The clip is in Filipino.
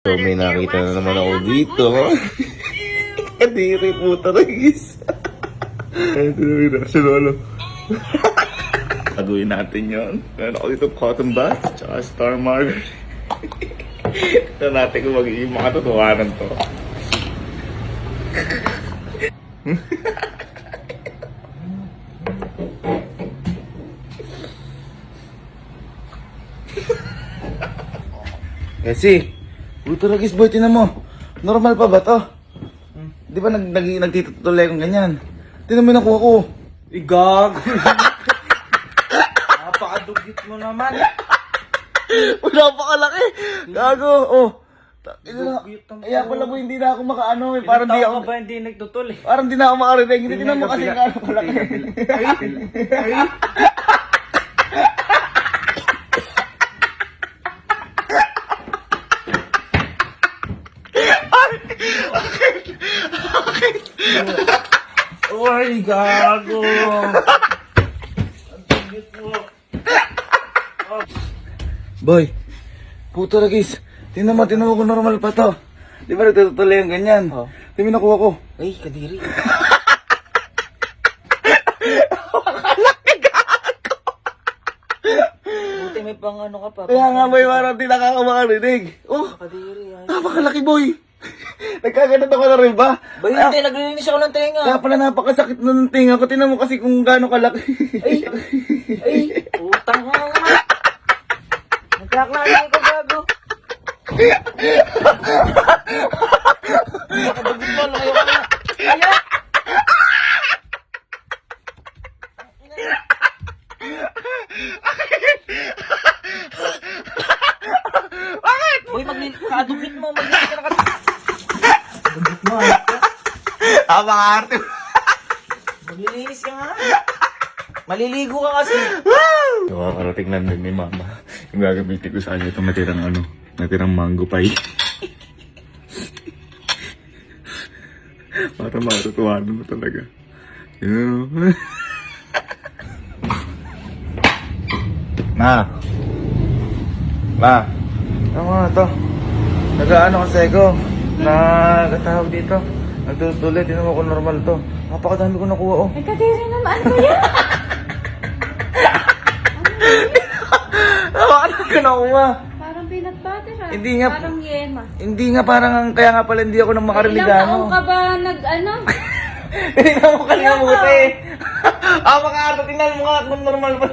So may nakita na naman ako dito. Kadiri po taragis. Ito na rin na, sinolo. Taguin natin yun. Meron ako dito cotton buds, tsaka star marker. Ito natin kung magiging makatotohanan to. Kasi, puto ragis boy, tinan mo. Normal pa ba to? Di ba nagtitutuloy akong ganyan? Tinan mo yung nakuha ko. Igag! Napakadugit mo naman. Napakalaki! Gago! Oh! Dugit ang Kaya pala boy, hindi na ako makaano eh. Parang di Ilang taon ako... ka ba hindi nagtutul eh? Parang di na ako makarinig. Hindi tinan mo kasi gaano kalaki. Uy, gago! Ang dugit mo. Boy, puto ragis. Tinan mo kung normal pa to. Di ba nagtutuloy yung ganyan? Oh. Tingin nakuha ko. Ay, kadiri. Buti may pang ano ka pa. Kaya nga boy, parang di nakakamakarinig. Oh, Kadiri. Ay. napakalaki boy. Nagkaganon ako na rin ba? Ba yun, te, naglilinis ako ng tenga. Kaya pala napakasakit na ng tinga ko. Tinan mo kasi kung gaano kalaki. Ay, utang ka nga. Nagkaklasin ko, gago. Nakadugit mo, laki ka na. Ayan! Bakit? Uy, kadugit mo, maglinis ka na Dugit mo, Arte. maglilinis ka nga. Maliligo ka kasi. Nakakarating lang din ni Mama. Yung gagamitin ko sa kanya itong natirang mango pie. Para matutuwanan mo talaga. You know? Ma! Ano nga to? Nag-ano kasi ako? Nagtatawag dito. Nagtutuloy, tinan mo kung normal to. Napakadami ko nakuha oh. Ay, kadiri naman. Ano yan? Napakadami ko nakuha. Parang peanut butter ah. Hindi nga- Parang yema. Hindi nga parang, kaya nga pala hindi ako nang makarinig Ilang taong ano. ka ba nag-ano? Tingnan mo kanina mabuti. Makaarte, tingnan mo nga kung normal pa.